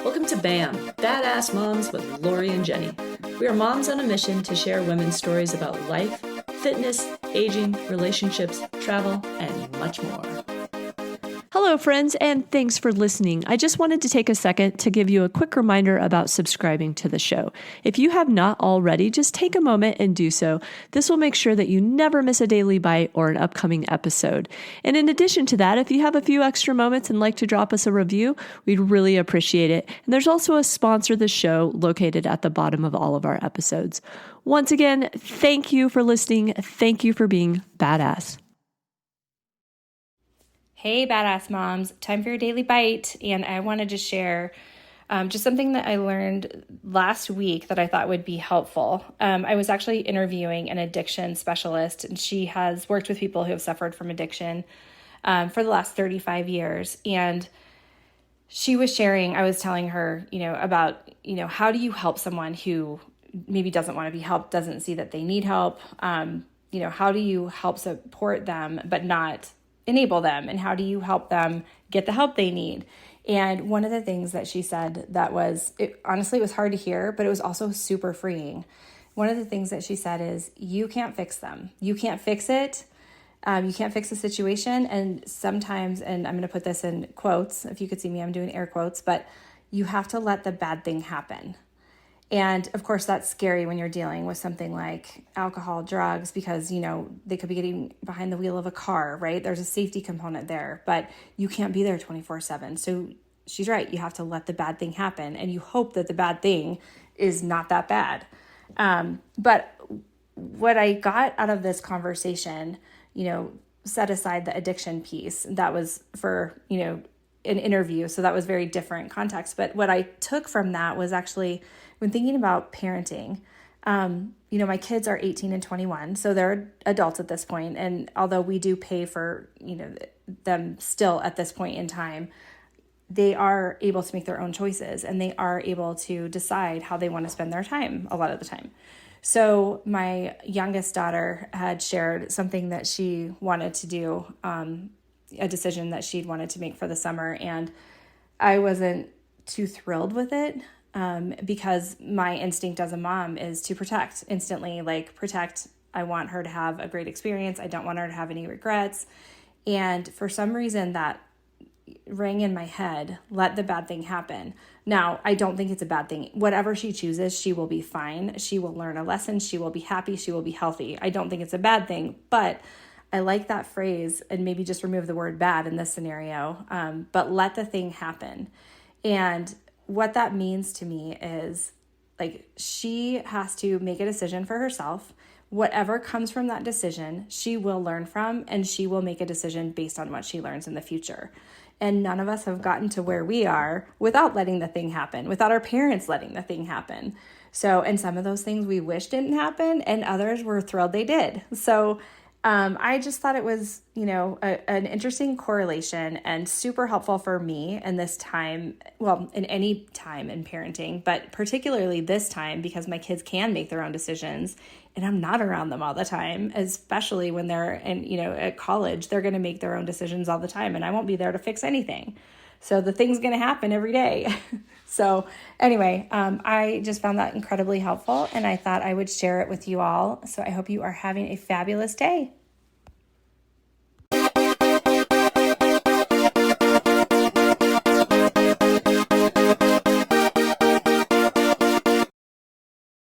Welcome to BAM, Badass Moms with Lori and Jenny. We are moms on a mission to share women's stories about life, fitness, aging, relationships, travel, and much more. Hello, friends, and thanks for listening. I just wanted to take a second to give you a quick reminder about subscribing to the show. If you have not already, just take a moment and do so. This will make sure that you never miss a daily bite or an upcoming episode. And in addition to that, if you have a few extra moments and like to drop us a review, we'd really appreciate it. And there's also a sponsor of the show located at the bottom of all of our episodes. Once again, thank you for listening. Thank you for being badass. Hey, badass moms, time for your daily bite. And I wanted to share just something that I learned last week that I thought would be helpful. I was actually interviewing an addiction specialist, and she has worked with people who have suffered from addiction for the last 35 years. And she was sharing, I was telling her, about, how do you help someone who maybe doesn't want to be helped, doesn't see that they need help? How do you help support them, but not enable them? And how do you help them get the help they need? And one of the things that she said that honestly, it was hard to hear, but it was also super freeing. One of the things that she said is, you can't fix them. You can't fix it. You can't fix the situation. And sometimes, and I'm going to put this in quotes, if you could see me, I'm doing air quotes, but you have to let the bad thing happen. And of course, that's scary when you're dealing with something like alcohol, drugs, because, they could be getting behind the wheel of a car, right? There's a safety component there, but you can't be there 24/7. So she's right. You have to let the bad thing happen, and you hope that the bad thing is not that bad. But what I got out of this conversation, set aside the addiction piece, that was for, an interview. So that was very different context. But what I took from that was actually, when thinking about parenting, my kids are 18 and 21, so they're adults at this point. And although we do pay for, them still at this point in time, they are able to make their own choices, and they are able to decide how they want to spend their time a lot of the time. So my youngest daughter had shared something that she wanted to do, a decision that she'd wanted to make for the summer. And I wasn't too thrilled with it. Because my instinct as a mom is to protect instantly, protect. I want her to have a great experience. I don't want her to have any regrets. And for some reason that rang in my head, let the bad thing happen. Now, I don't think it's a bad thing. Whatever she chooses, she will be fine. She will learn a lesson. She will be happy. She will be healthy. I don't think it's a bad thing, but I like that phrase, and maybe just remove the word bad in this scenario. But let the thing happen. And what that means to me is, she has to make a decision for herself. Whatever comes from that decision, she will learn from, and she will make a decision based on what she learns in the future. And none of us have gotten to where we are without letting the thing happen, without our parents letting the thing happen. So, and some of those things we wish didn't happen, and others were thrilled they did. So I just thought it was, an interesting correlation and super helpful for me in this time, well, in any time in parenting, but particularly this time because my kids can make their own decisions and I'm not around them all the time, especially when they're at college. They're going to make their own decisions all the time, and I won't be there to fix anything. So the thing's going to happen every day. So anyway, I just found that incredibly helpful, and I thought I would share it with you all. So I hope you are having a fabulous day.